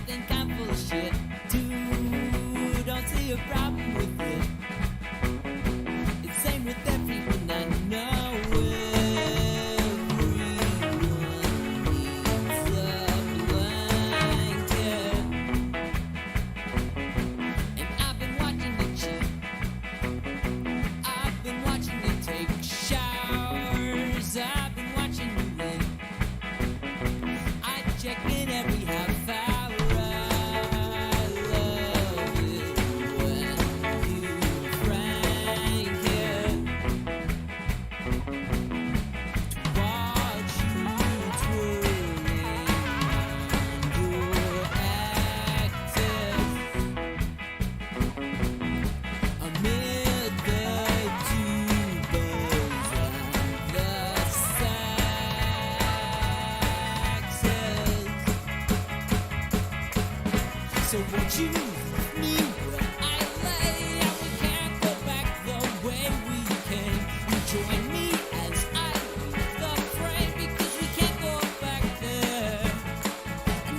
think I'm full of shit. Dude, don't see a problem with it. It's same with everyone I know. So won't you leave me where I lay? We can't go back the way we came. You join me as I leave the frame, because we can't go back there.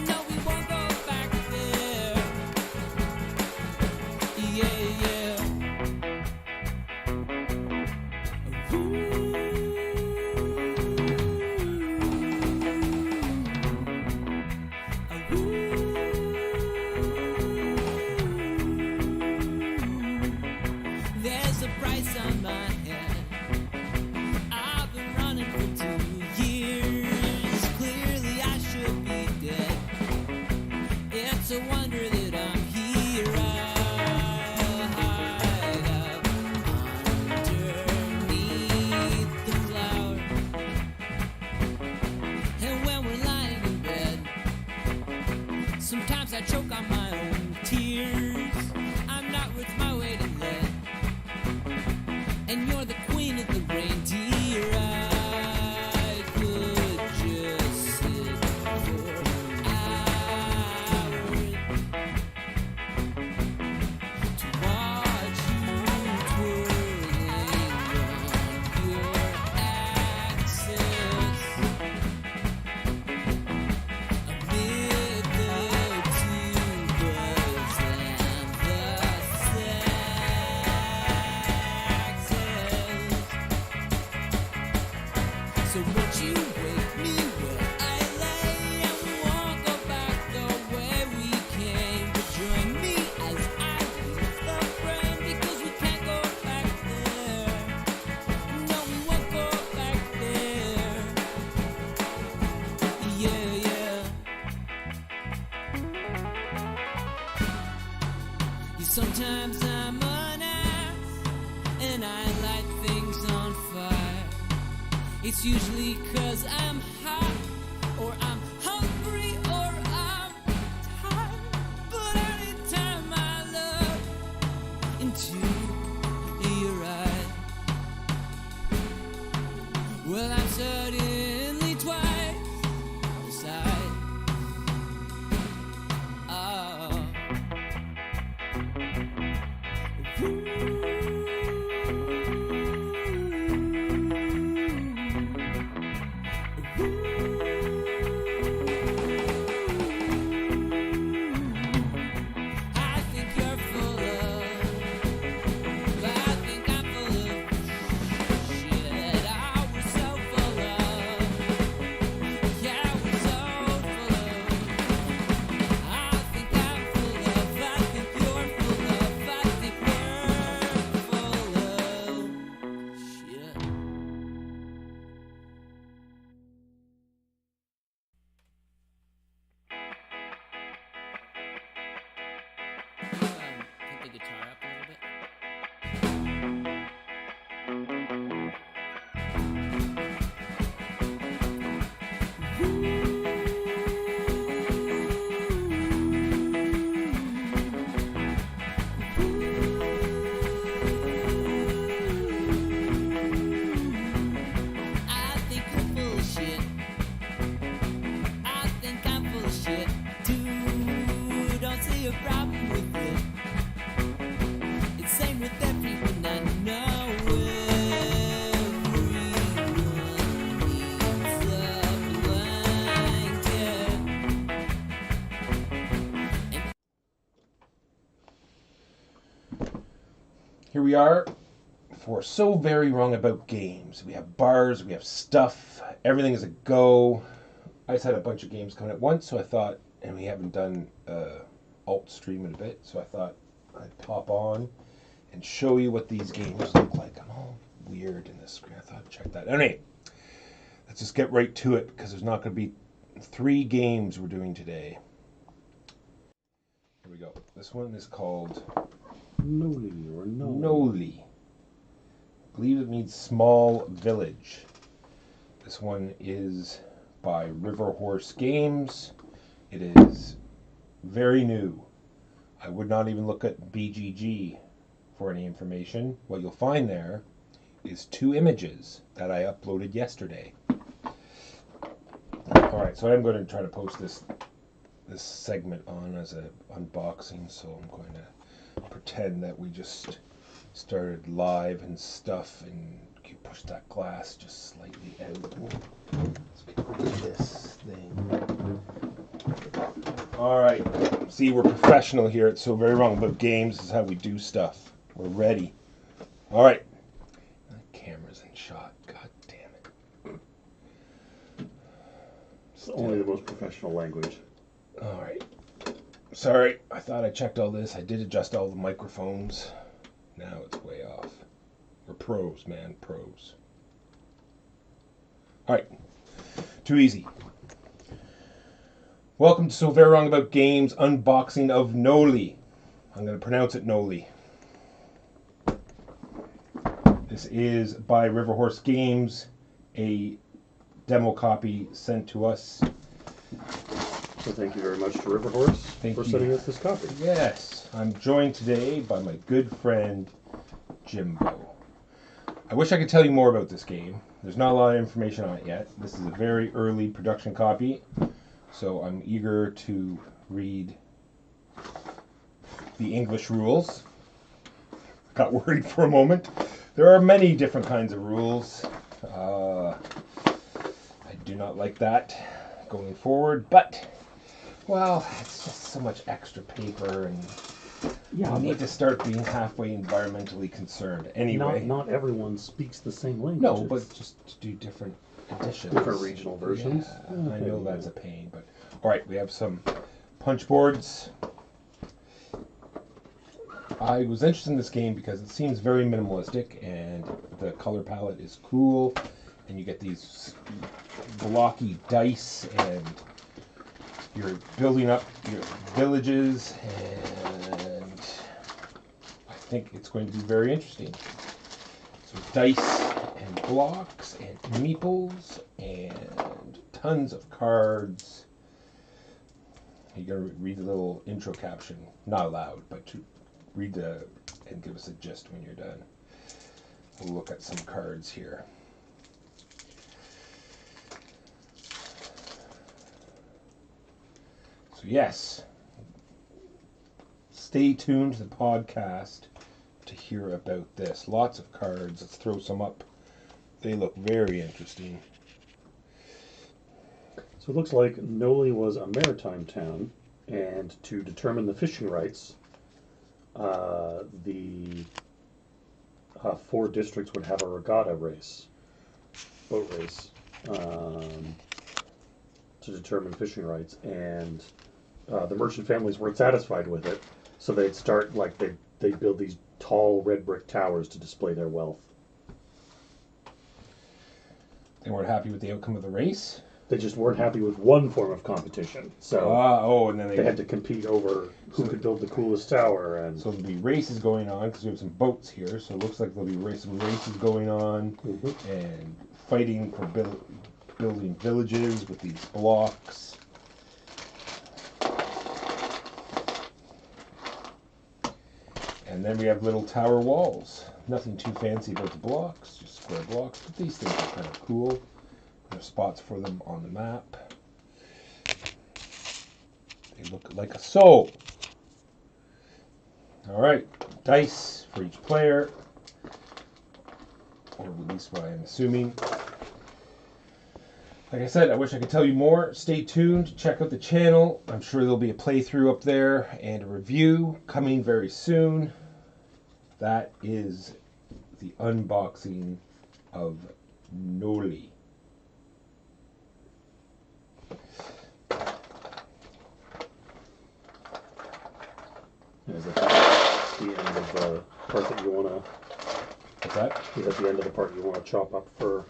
No, we won't go back there. Yeah, yeah. There's a price on my head. I've been running for 2 years. Clearly I should be dead. It's a wonder that I'm here. I hide up underneath the cloud. And when we're lying in bed, sometimes I choke on my own tears. I'm not worth my weight in lead, and you're the queen of the reindeer. I could just sit for hours to watch you twirling on your axis amid the tubas and the so won't you wake me where I lay? And we won't go back the way we came. But join me as I leave the frame, because we can't go back there. No, we won't go back there. Yeah, yeah. Sometimes I'm an ass, and I light things on fire. It's usually 'cause I'm hot, or I'm hungry, or I'm tired. But anytime I look into your eyes, well, I'm suddenly twice the size. Oh. Pick the guitar up a little bit. I think we're full of shit. I think I'm full of shit. Dude, don't see a problem with it. It's same with everyone I know. Everyone needs a blanket. here we are for So Very Wrong About Games. We have bars, we have stuff, everything is a go. I just had a bunch of games coming at once, so I thought, and we haven't done alt stream in a bit, so I thought I'd pop on and show you what these games look like. I'm all weird in this screen. I thought I'd check that. Anyway, let's just get right to it, because there's not going to be 3 games we're doing today. Here we go. This one is called Noli or Noli. Noli. I believe it means small village. This one is by River Horse Games. It is very new. I would not even look at BGG for any information. What you'll find there is 2 images that I uploaded yesterday. Alright, so I'm going to try to post this segment on as an unboxing, so I'm going to pretend that we just started live and stuff, and you push that glass just slightly out. Let's get rid of this thing. Alright, see, we're professional here at So Very Wrong About Games. This is how we do stuff. We're ready. Alright. Camera's in shot. God damn it. It's only the most professional language. Alright. Sorry, I thought I checked all this. I did adjust all the microphones. Now it's way off. We're pros, man. Pros. Alright. Too easy. Welcome to So Very Wrong About Games unboxing of Noli. I'm going to pronounce it Noli. This is by River Horse Games, a demo copy sent to us. So thank you very much to River Horse for sending us this copy. Yes, I'm joined today by my good friend Jimbo. I wish I could tell you more about this game. There's not a lot of information on it yet. This is a very early production copy, so I'm eager to read the English rules. Got worried for a moment. There are many different kinds of rules. I do not like that going forward, but, well, it's just so much extra paper, and we need to start being halfway environmentally concerned. Anyway. Not everyone speaks the same language. No, but just to do different editions. Different regional versions. Yeah, I know that's a pain, but alright, we have some punch boards. I was interested in this game because it seems very minimalistic, and the color palette is cool, and you get these blocky dice, and you're building up your villages, and I think it's going to be very interesting. So dice and blocks and meeples and tons of cards. You're going to read the little intro caption, not aloud, but to read and give us a gist when you're done. We'll look at some cards here. So yes, stay tuned to the podcast to hear about this. Lots of cards. Let's throw some up. They look very interesting. So it looks like Noli was a maritime town, and to determine the fishing rights, the 4 districts would have a regatta race, boat race, to determine fishing rights, and the merchant families weren't satisfied with it, so they'd start, they'd build these tall red brick towers to display their wealth. They weren't happy with the outcome of the race? They just weren't happy with one form of competition, so and then they had to compete over who could build the coolest tower. And so there'll be races going on, because we have some boats here, so it looks like there'll be some races going on, and fighting for building villages with these blocks. And then we have little tower walls. Nothing too fancy about the blocks, just square blocks, but these things are kind of cool. There's spots for them on the map. They look like a soul. Alright, dice for each player, or at least what I am assuming. Like I said, I wish I could tell you more. Stay tuned, check out the channel. I'm sure there'll be a playthrough up there and a review coming very soon. that is the unboxing of Noli. Is that the end of the part that you want to? What's that? Is that the end of the part you want to chop up for?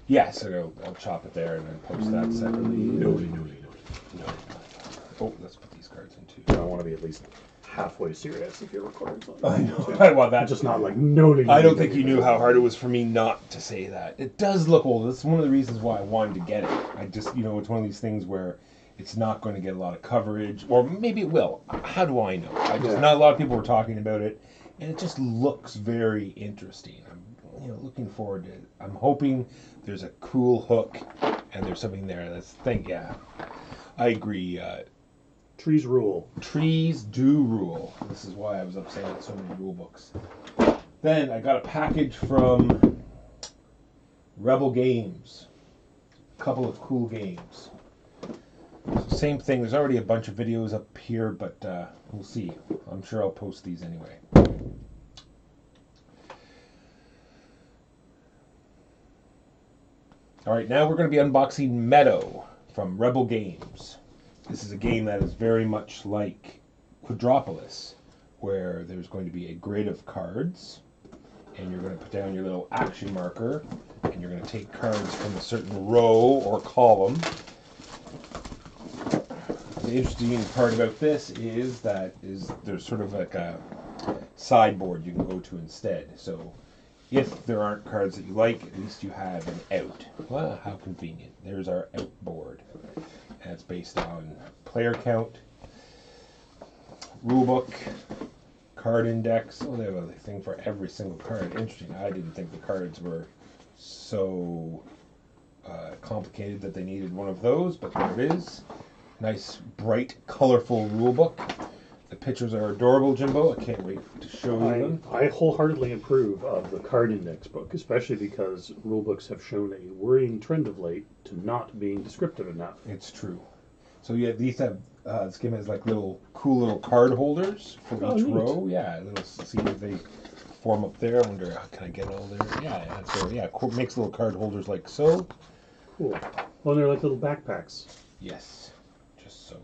Yes, I'll chop it there and then post that separately. Noli. Oh, let's put these cards in too. I want to be at least halfway serious if you're recording something. I know. I want that. Just not like Noli. I don't think you knew how hard it was for me not to say that. It does look old. That's one of the reasons why I wanted to get it. I just, it's one of these things where it's not going to get a lot of coverage, or maybe it will. How do I know? Not a lot of people were talking about it, and it just looks very interesting. I'm, looking forward to it. I'm hoping there's a cool hook, and there's something there. Yeah, I agree. Trees rule. Trees do rule. This is why I was upset at so many rule books. Then I got a package from Rebel Games. A couple of cool games. So same thing. There's already a bunch of videos up here, but we'll see. I'm sure I'll post these anyway. All right, now we're going to be unboxing Meadow from Rebel Games. This is a game that is very much like Quadropolis, where there's going to be a grid of cards, and you're going to put down your little action marker, and you're going to take cards from a certain row or column. The interesting part about this is there's sort of like a sideboard you can go to instead. So if there aren't cards that you like, at least you have an out. Well, how convenient. There's our out board. And it's based on player count, rulebook, card index. Oh, they have a thing for every single card. Interesting. I didn't think the cards were so complicated that they needed one of those, but there it is. Nice, bright, colorful rulebook. The pictures are adorable, Jimbo. I can't wait to show you them. I wholeheartely approve of the card index book, especially because rulebooks have shown a worrying trend of late to not being descriptive enough. It's true. So yeah, these have this game has like cool little card holders for each neat. row. Yeah, see if they form up there. I wonder, can I get all there? Yeah. So yeah, makes little card holders like so. Cool. Well, they're like little backpacks. Yes, just so.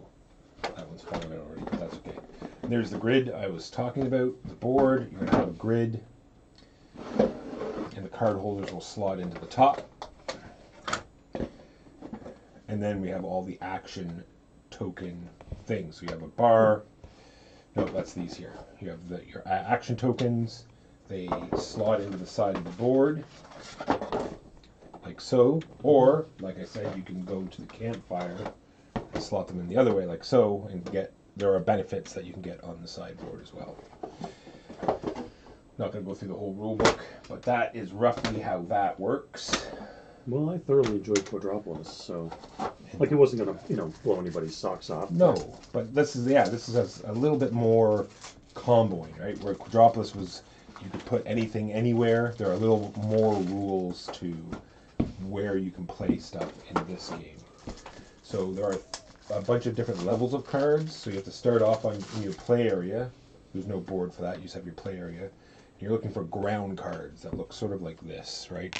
That one's falling out already, but that's okay. And there's the grid I was talking about. The board. You're gonna have a grid, and the card holders will slot into the top. And then we have all the action token things. So you have a bar. No, that's these here. You have your action tokens. They slot into the side of the board, like so. Or, like I said, you can go to the campfire and slot them in the other way, like so, and there are benefits that you can get on the sideboard as well. Not going to go through the whole rule book, but that is roughly how that works. Well, I thoroughly enjoyed Quadropolis, so it wasn't gonna blow anybody's socks off. No, but this is a little bit more comboing, right? Where Quadropolis was, you could put anything anywhere. There are a little more rules to where you can play stuff in this game. So there are a bunch of different levels of cards. So you have to start off in your play area. There's no board for that. You just have your play area. And you're looking for ground cards that look sort of like this, right?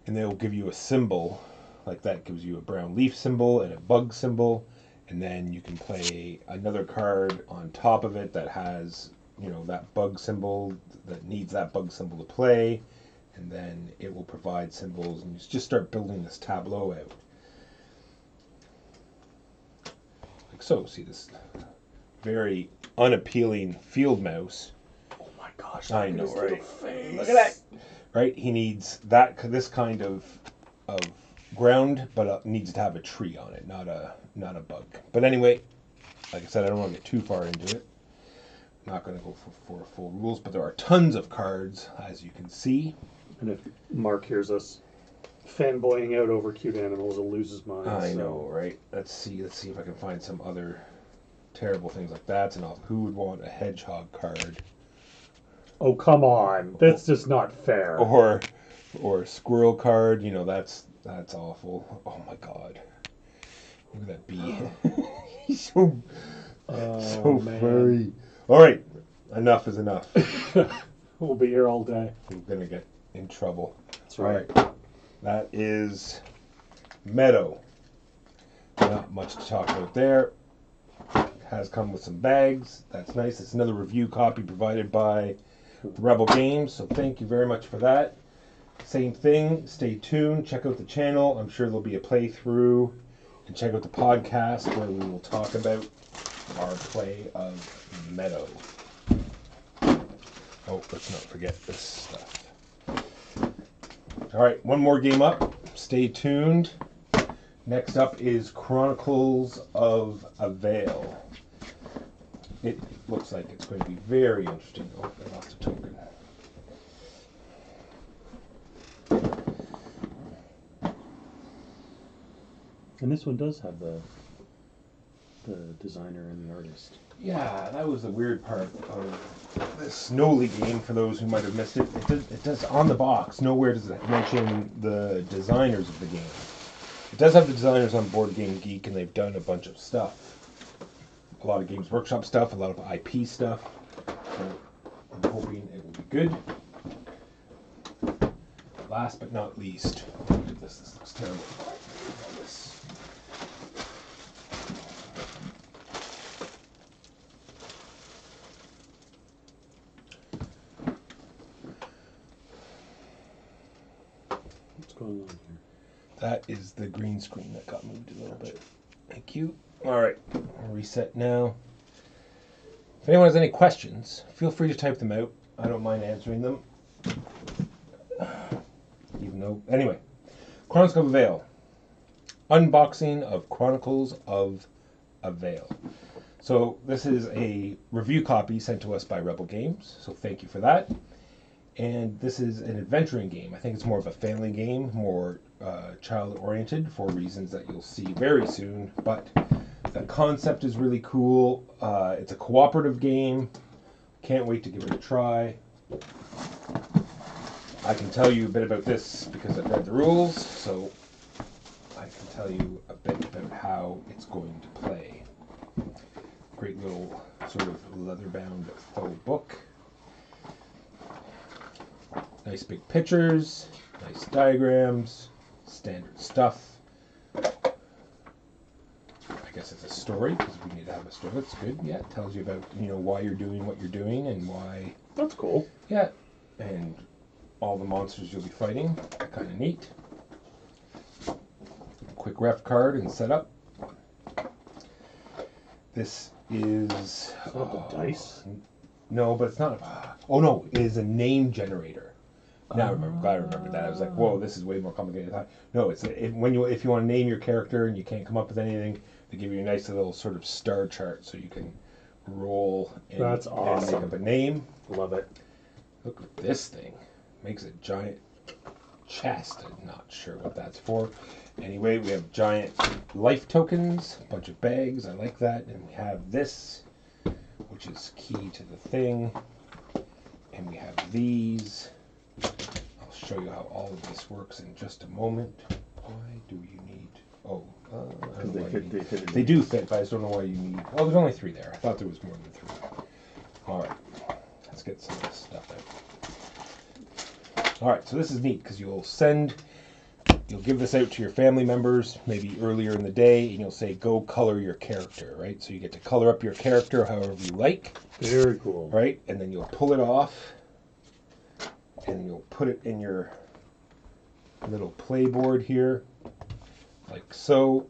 And they'll give you a symbol, like that gives you a brown leaf symbol and a bug symbol, and then you can play another card on top of it that has, that bug symbol, that needs that bug symbol to play, and then it will provide symbols, and you just start building this tableau out. Like so, see this very unappealing field mouse. Oh my gosh! I know, his right? little face. Look at that. Right, he needs this kind of ground, but needs to have a tree on it, not a bug. But anyway, like I said, I don't want to get too far into it. I'm not going to go for full rules, but there are tons of cards, as you can see. And if Mark hears us fanboying out over cute animals, he'll lose his mind. I know, right? Let's see if I can find some other terrible things like that. And who would want a hedgehog card? Oh, come on. That's just not fair. Or a squirrel card, that's awful. Oh my god. Look at that bee. He's so man. furry. Alright. enough is enough. We'll be here all day. We're gonna get in trouble. That's All right. right, that is Meadow. Not much to talk about there. Has come with some bags. That's nice. It's another review copy provided by Rebel Games, so thank you very much for that. Same thing. Stay tuned. Check out the channel. I'm sure there'll be a playthrough. And check out the podcast where we will talk about our play of Meadow. Oh, let's not forget this stuff. All right, one more game up. Stay tuned. Next up is Chronicles of Avail. It looks like it's going to be very interesting. Oh, I lost a token. And this one does have the designer and the artist. Yeah, that was the weird part of this Snowly game, for those who might have missed it. It does on the box, nowhere does it mention the designers of the game. It does have the designers on Board Game Geek, and they've done a bunch of stuff. A lot of Games Workshop stuff, a lot of IP stuff. So I'm hoping it will be good. Last but not least, look at this. This looks terrible. All this. What's going on here? That is the green screen that got moved a little bit. Thank you. All right, I'll reset now. If anyone has any questions, feel free to type them out. I don't mind answering them. Even though, anyway, Chronicles of Avail. Unboxing of Chronicles of Avail. So this is a review copy sent to us by Rebel Games, so thank you for that. And this is an adventuring game. I think it's more of a family game, more child-oriented for reasons that you'll see very soon. But the concept is really cool. It's a cooperative game. Can't wait to give it a try. I can tell you a bit about this because I've read the rules, so I can tell you a bit about how it's going to play. Great little sort of leather-bound faux book. Nice big pictures, nice diagrams, standard stuff. I guess it's a story because we need to have a story. That's good. Yeah, it tells you about why you're doing what you're doing and why. That's cool. Yeah, and all the monsters you'll be fighting. Kind of neat. Quick ref card and setup. This is. Is that the dice? No, but it's not. Oh no, it is a name generator. Now I remember. Glad I remembered that. I was like, "Whoa, this is way more complicated." No, if you want to name your character and you can't come up with anything, they give you a nice little sort of star chart so you can roll and, That's and awesome. make up a name. Love it. Look at this thing. Makes a giant chest. I'm not sure what that's for. Anyway, we have giant life tokens, a bunch of bags. I like that. And we have this, which is key to the thing. And we have these. I'll show you how all of this works in just a moment. Why do you need... Oh, I don't know why you need... They do fit, but I just don't know why you need... Oh, there's only 3 there. I thought there was more than 3. Alright, let's get some of this stuff out. Alright, so this is neat because you'll give this out to your family members maybe earlier in the day, and you'll say, go color your character, right? So you get to color up your character however you like. Very cool. Right? And then you'll pull it off, and you'll put it in your little playboard here, like so.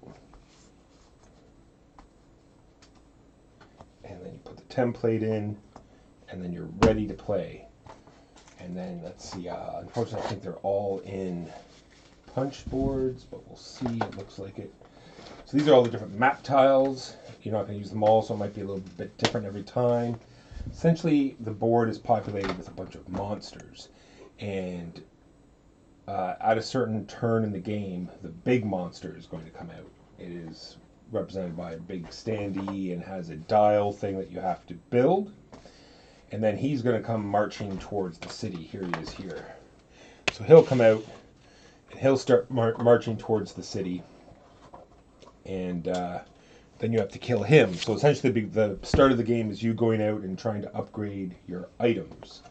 And then you put the template in, and then you're ready to play. And then, let's see, unfortunately I think they're all in punch boards, but we'll see, it looks like it. So these are all the different map tiles. You're not going to use them all, so it might be a little bit different every time. Essentially, the board is populated with a bunch of monsters. And at a certain turn in the game, the big monster is going to come out. It is represented by a big standee and has a dial thing that you have to build. And then he's going to come marching towards the city. Here he is here. So he'll come out and he'll start marching towards the city. And then you have to kill him. So essentially, the start of the game is you going out and trying to upgrade your items.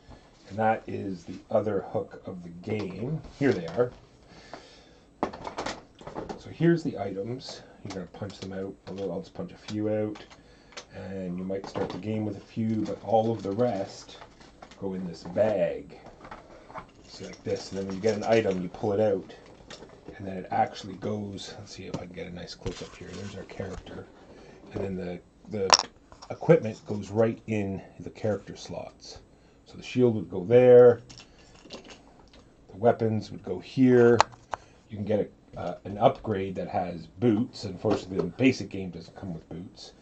And that is the other hook of the game. Here they are. So here's the items. You're going to punch them out. I'll just punch a few out. And you might start the game with a few, but all of the rest go in this bag. So like this. And then when you get an item, you pull it out. And then it actually goes. Let's see if I can get a nice close up here. There's our character. And then the equipment goes right in the character slots. So the shield would go there. The weapons would go here. You can get an upgrade that has boots. Unfortunately, the basic game doesn't come with boots.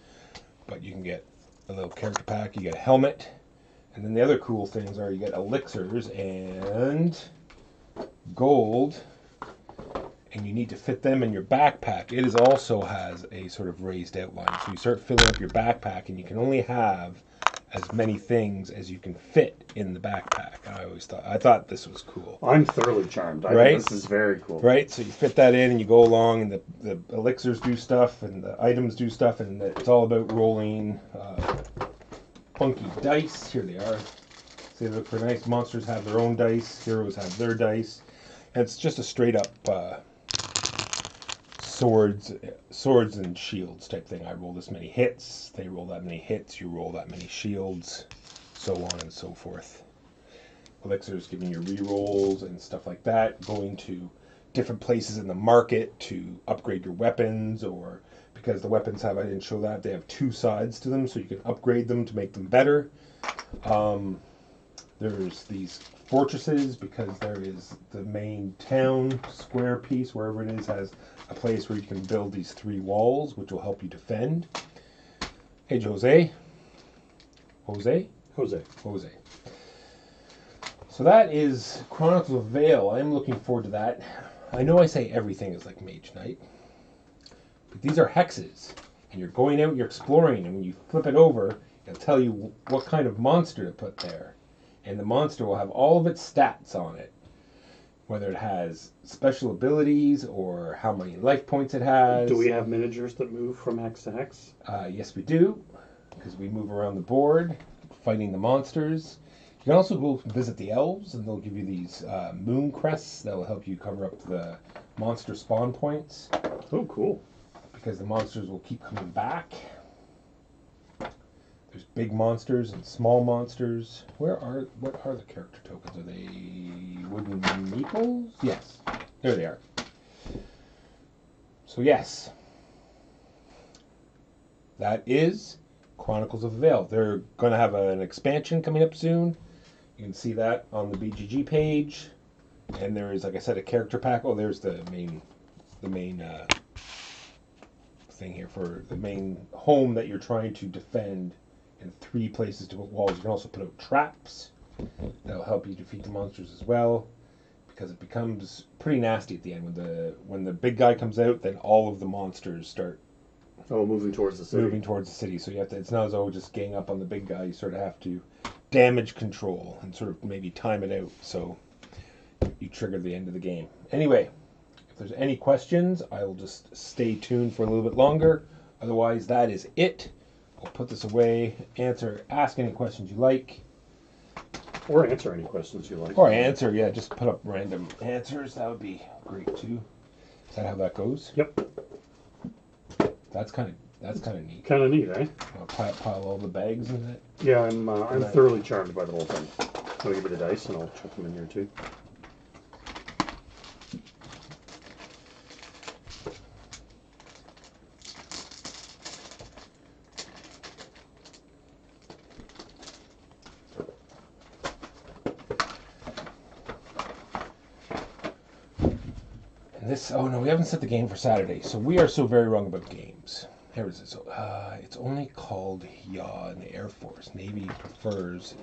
But you can get a little character pack. You get a helmet. And then the other cool things are you get elixirs and gold. And you need to fit them in your backpack. It also has a sort of raised outline. So you start filling up your backpack and you can only have as many things as you can fit in the backpack. I thought this was cool. I'm thoroughly charmed. I Right? think this is very cool. Right? So you fit that in and you go along and the elixirs do stuff and the items do stuff and it's all about rolling funky dice. Here they are. See, they look for nice. Monsters have their own dice. Heroes have their dice. And it's just a straight up swords and shields type thing. I roll this many hits, they roll that many hits, you roll that many shields, so on and so forth. Elixirs giving you re-rolls and stuff like that, going to different places in the market to upgrade your weapons, or because the weapons have, I didn't show that, they have two sides to them, so you can upgrade them to make them better. There's these fortresses, because there is the main town square piece, wherever it is, has a place where you can build these 3 walls, which will help you defend. Hey, Jose. Jose. So that is Chronicles of Vale. I'm looking forward to that. I know I say everything is like Mage Knight, but these are hexes, and you're going out, you're exploring, and when you flip it over, it'll tell you what kind of monster to put there. And the monster will have all of its stats on it, whether it has special abilities or how many life points it has. Do we have miniatures that move from hex to hex? Yes, we do, because we move around the board, fighting the monsters. You can also go visit the elves, and they'll give you these moon crests that will help you cover up the monster spawn points. Oh, cool. Because the monsters will keep coming back. There's big monsters and small monsters. What are the character tokens? Are they wooden meeples? Yes. There they are. So yes. That is Chronicles of the Vale. They're going to have an expansion coming up soon. You can see that on the BGG page. And there is, like I said, a character pack. Oh, there's the main thing here for the main home that you're trying to defend. And 3 places to put walls. You can also put out traps that'll help you defeat the monsters as well, because it becomes pretty nasty at the end when the big guy comes out. Then all of the monsters start moving towards the city. So you have to. It's not as though just gang up on the big guy. You sort of have to damage control and sort of maybe time it out so you trigger the end of the game. Anyway, if there's any questions, I will just stay tuned for a little bit longer. Otherwise, that is it. I'll put this away, ask any questions you like. Or answer any questions you like. Just put up random answers. That would be great too. Is that how that goes? Yep. That's kind of neat. Kind of neat, eh? Pile all the bags in that. Yeah, I'm thoroughly charmed by the whole thing. I'll give you the dice and I'll chuck them in here too. Oh no, we haven't set the game for Saturday, so we are so very wrong about games. Here it is. So, it's only called yaw in the Air Force. Navy prefers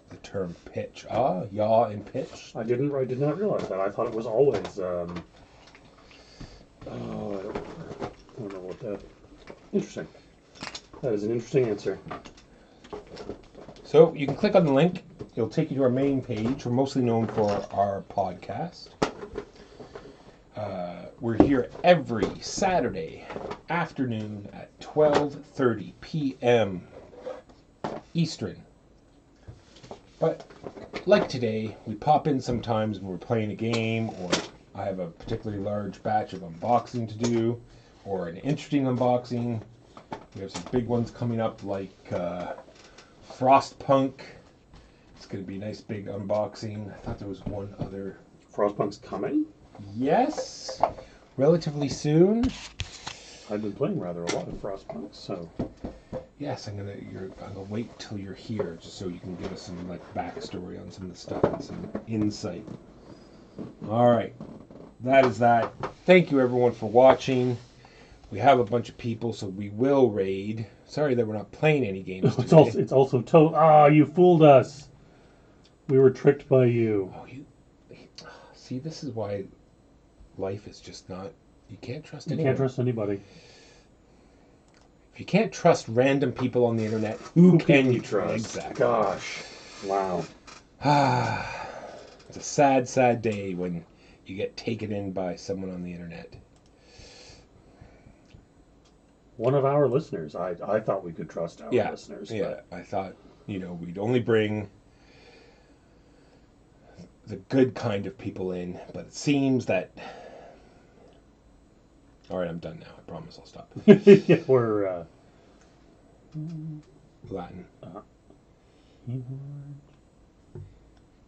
the term pitch. Yaw and pitch. I did not realize that. I thought it was always. I don't know what that. Interesting. That is an interesting answer. So you can click on the link. It'll take you to our main page. We're mostly known for our podcast. We're here every Saturday afternoon at 12:30 p.m. Eastern. But like today, we pop in sometimes when we're playing a game, or I have a particularly large batch of unboxing to do, or an interesting unboxing. We have some big ones coming up like Frostpunk. It's going to be a nice big unboxing. I thought there was one other. Frostpunk's coming? Yes, relatively soon. I've been playing rather a lot of Frostpunk, so Yes, I'm gonna wait till you're here just so you can give us some like backstory on some of the stuff and some insight. All right, that is that. Thank you everyone for watching. We have a bunch of people, so we will raid. Sorry that we're not playing any games today. it's also you fooled us. We were tricked by you. Oh, see, this is why life is just not. You can't trust You anyone. can't trust anybody. If you can't trust random people on the internet, who can you trust? Exactly. Gosh. Wow. It's a sad, sad day when you get taken in by someone on the internet. One of our listeners. I thought we could trust our listeners. Yeah, I thought, we'd only bring the good kind of people in, but it seems that... All right, I'm done now. I promise I'll stop. Yeah, we're Latin.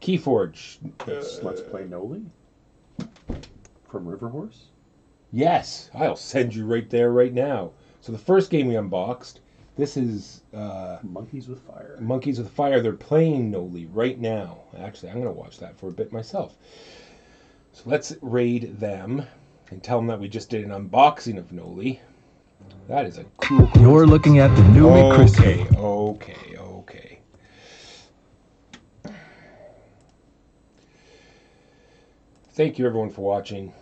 Keyforge. Keyforge. Let's play Noli from Riverhorse. Yes, I'll send you right there right now. So the first game we unboxed, this is Monkeys with Fire. Monkeys with Fire. They're playing Noli right now. Actually, I'm going to watch that for a bit myself. So let's raid them and tell them that we just did an unboxing of Noli. That is a cool. You're looking at the newly christened. Okay. Thank you everyone for watching.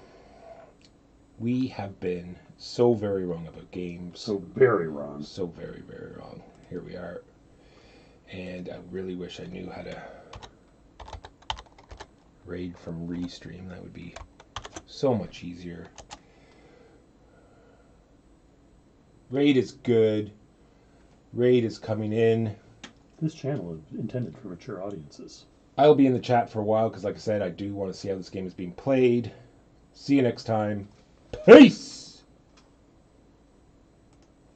We have been so very wrong about games. So very wrong. So very, very wrong. Here we are. And I really wish I knew how to raid from Restream. That would be so much easier. Raid is good. Raid is coming in. This channel is intended for mature audiences. I'll be in the chat for a while because, like I said, I do want to see how this game is being played. See you next time. Peace!